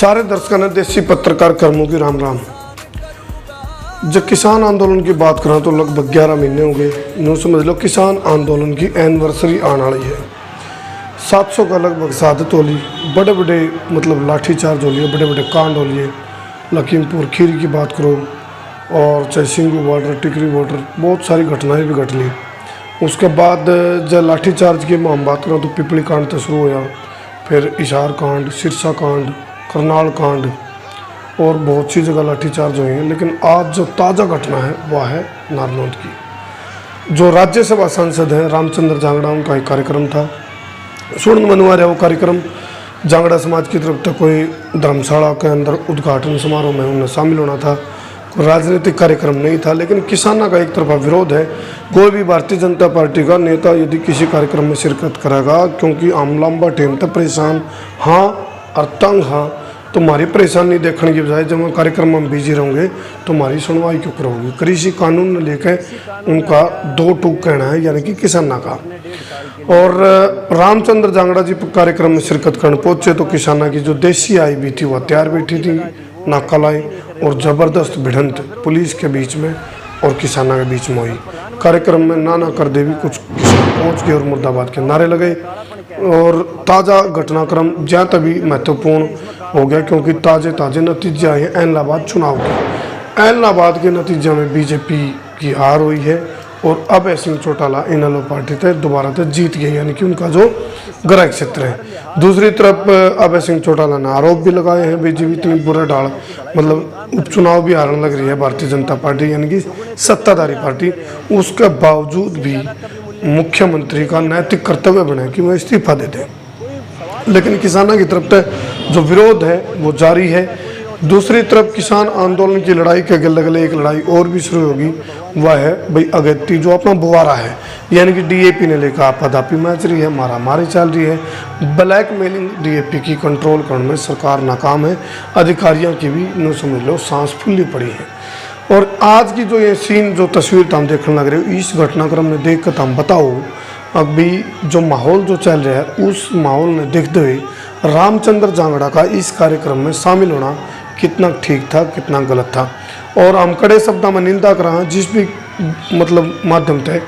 सारे दर्शकों ने देसी पत्रकार कर्मों की राम राम। जब किसान आंदोलन की बात करें तो लगभग 11 महीने हो गए। यूँ समझ लो किसान आंदोलन की एनिवर्सरी आने वाली है। 700 का लगभग सादत हो ली, बड़े बड़े मतलब लाठीचार्ज हो लिए, बड़े बड़े कांड हो लिए। लखीमपुर खीरी की बात करो और चाहे सिंगू बॉर्डर, टिकरी बॉर्डर, बहुत सारी घटनाएं भी घट ली। उसके बाद जब लाठीचार्ज की हम बात करें तो पिपली कांड तो शुरू होया, फिर इशार कांड, सिरसा कांड, करनाल कांड और बहुत सी जगह लाठीचार्ज हुए हैं। लेकिन आज जो ताज़ा घटना है वह है नारनौंद की। जो राज्यसभा सांसद हैं रामचंद्र जांगड़ा, उनका एक कार्यक्रम था, स्वर्ण मनवा रहा वो कार्यक्रम। जांगड़ा समाज की तरफ से कोई धर्मशाला के अंदर उद्घाटन समारोह में उन्हें शामिल होना था, कोई राजनीतिक कार्यक्रम नहीं था। लेकिन किसानों का एक तरफा विरोध है। कोई भी भारतीय जनता पार्टी का नेता यदि किसी कार्यक्रम में शिरकत करेगा, क्योंकि हम लंबा टाइम तक परेशान हाँ और तंग हाँ, तुम्हारी परेशानी देखने की बजाय जब मैं कार्यक्रम में बिजी रहूँगे तुम्हारी सुनवाई क्यों करोगे। कृषि कानून लेकर उनका दो टूक कहना है, यानी कि किसाना का। और रामचंद्र जांगड़ा जी कार्यक्रम में शिरकत करने पहुंचे तो किसाना की जो देसी आई भी थी वह तैयार बैठी थी, नाका लाई, और ज़बरदस्त भिड़ंत पुलिस के बीच में और किसाना के बीच में हुई। कार्यक्रम में नाना कर दे भी कुछ किसान पहुँच गए और मुर्दाबाद के नारे लगे। और ताज़ा घटनाक्रम जहाँ तभी महत्वपूर्ण हो गया, क्योंकि ताज़े नतीजे आए हैं ऐलनाबाद चुनाव के। ऐलनाबाद के नतीजे में बीजेपी की हार हुई है और अभय सिंह चौटाला इनेलो पार्टी से दोबारा से जीत गए, यानी कि उनका जो गृह क्षेत्र है। दूसरी तरफ अभय सिंह चौटाला ने आरोप भी लगाए हैं बीजेपी इतनी बुरे डाल, मतलब उपचुनाव भी हारने लग रही है भारतीय जनता पार्टी, यानी कि सत्ताधारी पार्टी। उसके बावजूद भी मुख्यमंत्री का नैतिक कर्तव्य बना कि वह इस्तीफा दे दें। लेकिन किसानों की तरफ से जो विरोध है वो जारी है। दूसरी तरफ किसान आंदोलन की लड़ाई के अगले अगले एक लड़ाई और भी शुरू होगी, वह है भाई अगेती जो अपना बुवारा है, यानी कि डीएपी ने लेकर आपाधापी मैच रही है, मारामारी चल रही है। ब्लैकमेलिंग डीएपी की कंट्रोल करने में सरकार नाकाम है। अधिकारियों की भी यूँ समझ लो सांस फूली पड़ी है। और आज की जो ये सीन जो तस्वीर हम देखने लग रहे हो, इस घटनाक्रम में देख कर हम बताओ अभी जो माहौल जो चल रहा है उस माहौल में देखते हुए रामचंद्र जांगड़ा का इस कार्यक्रम में शामिल होना कितना ठीक था, कितना गलत था। और हम कड़े शब्दों में निंदा कर रहे हैं जिस भी मतलब माध्यम थे,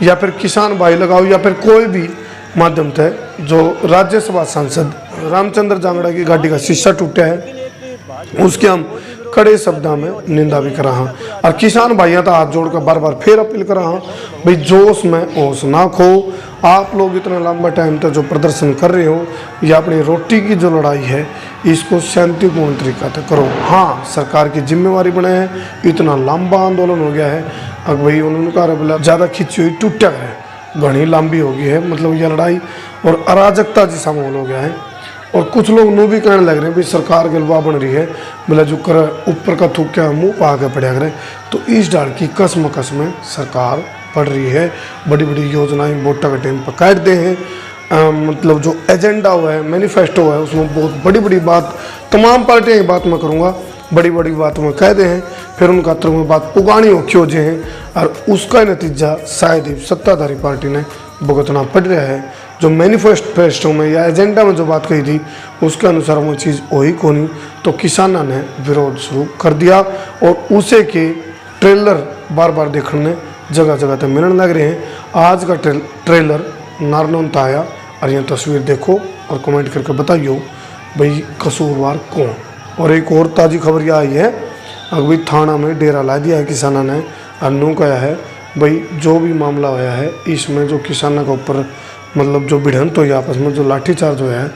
या फिर किसान भाई लगाओ या फिर कोई भी माध्यम थे, जो राज्यसभा सांसद रामचंद्र जांगड़ा की गाड़ी का शीशा टूटा है उसके हम कड़े शब्दों में निंदा भी कर रहा हूँ। और किसान भाइयों का हाथ जोड़कर बार बार फिर अपील कर रहा हूँ, भाई जोश में होश ना खो। आप लोग इतना लंबा टाइम तक जो प्रदर्शन कर रहे हो या अपनी रोटी की जो लड़ाई है इसको शांतिपूर्ण तरीका से करो। हाँ, सरकार की जिम्मेवारी बने हैं, इतना लंबा आंदोलन हो गया है। अब भाई उन्होंने कहा बोला ज़्यादा खिंची हुई टूटा है, घनी लंबी हो गई है, मतलब यह लड़ाई और अराजकता जैसा माहौल हो गया है। और कुछ लोग नो भी कहने लग रहे हैं भाई सरकार गलवा बन रही है, बोला जो कर ऊपर का थूक क्या मुँह पा के पड़ा करे। तो इस डाल की कसम सरकार पड़ रही है, बड़ी बड़ी योजनाएं वोटा के टाइम पर काट दे हैं। मतलब जो एजेंडा हुआ है, मैनिफेस्टो है, उसमें बहुत बड़ी बड़ी बात तमाम पार्टियाँ की बात मैं करूँगा, बड़ी बड़ी बात में कह दे हैं, फिर उनका तरफ में बात पुगानी हो क्यों जे हैं, और उसका नतीजा शायद ही सत्ताधारी पार्टी ने भुगतना पड़ रहा है। जो मैनिफेस्टो में या एजेंडा में जो बात कही थी उसके अनुसार वो चीज़ हुई को नहीं, तो किसानों ने विरोध शुरू कर दिया और उसे के ट्रेलर बार बार देखने जगह जगह तक मिलने लग रहे हैं। आज का ट्रेलर नारनौंद आया और यह तस्वीर देखो और कमेंट करके बताइयो भाई कसूरवार कौन। और एक और ताज़ी खबर यह आई है, अभी थाना में डेरा ला दिया है किसानों ने, अन्नू कहा है भाई जो भी मामला होया है इसमें जो किसानों के ऊपर मतलब जो भिड़ंत हुई आपस में, जो लाठीचार्ज हुआ है,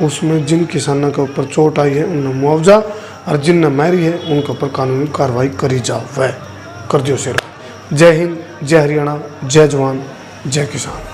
उसमें जिन किसानों के ऊपर चोट आई है उन्हें मुआवजा और जिनने मारी है उनके ऊपर कानूनी कार्रवाई करी जाए। कर दियो शेर। जय हिंद, जय हरियाणा, जय जवान, जय किसान।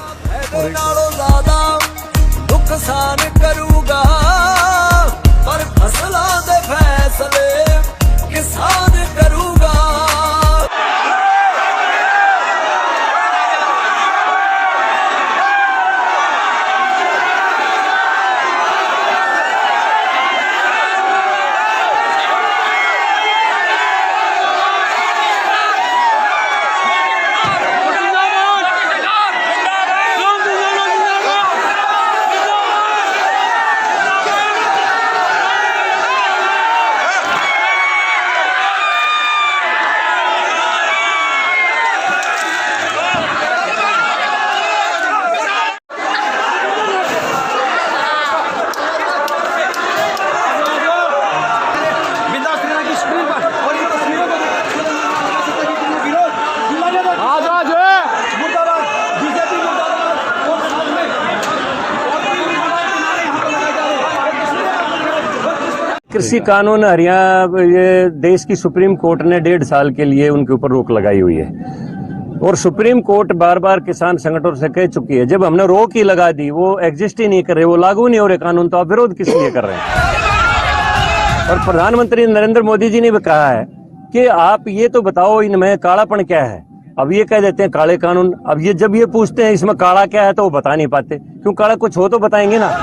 कृषि कानून हरियाणा, ये देश की सुप्रीम कोर्ट ने 1.5 साल के लिए उनके ऊपर रोक लगाई हुई है और सुप्रीम कोर्ट बार बार किसान संगठनों से कह चुकी है, जब हमने रोक ही लगा दी, वो एग्जिस्ट ही नहीं कर रहे, वो लागू नहीं हो रहे कानून, तो आप विरोध किस लिए कर रहे हैं? और प्रधानमंत्री नरेंद्र मोदी जी ने भी कहा है कि आप ये तो बताओ इनमें कालापन क्या है। अब ये कह देते हैं काले कानून, अब ये जब ये पूछते हैं इसमें काला क्या है तो वो बता नहीं पाते, क्यों? काला कुछ हो तो बताएंगे ना।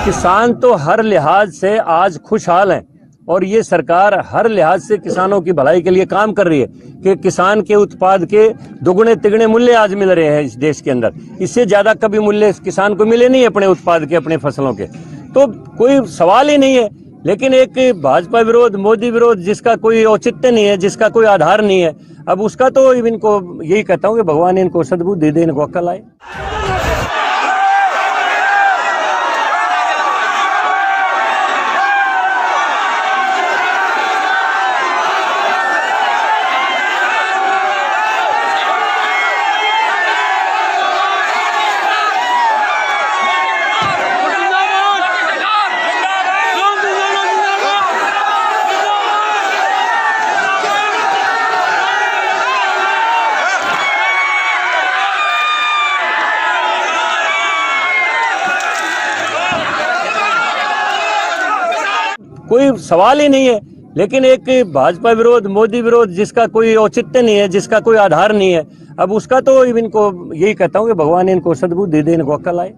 किसान तो हर लिहाज से आज खुशहाल हैं और ये सरकार हर लिहाज से किसानों की भलाई के लिए काम कर रही है कि किसान के उत्पाद के दुगने तिगने मूल्य आज मिल रहे हैं इस देश के अंदर। इससे ज्यादा कभी मूल्य किसान को मिले नहीं अपने उत्पाद के, अपने फसलों के, तो कोई सवाल ही नहीं है। लेकिन एक भाजपा विरोध, मोदी विरोध जिसका कोई औचित्य नहीं है, जिसका कोई आधार नहीं है, अब उसका तो इनको यही कहता हूँ कि भगवान इनको सद्बुद्धि दे, इनको अक्ल आए। कोई सवाल ही नहीं है। लेकिन एक भाजपा विरोध, मोदी विरोध जिसका कोई औचित्य नहीं है, जिसका कोई आधार नहीं है, अब उसका तो इनको यही कहता हूँ कि भगवान इनको सद्बुद्धि दे, इनको अक्ल आए।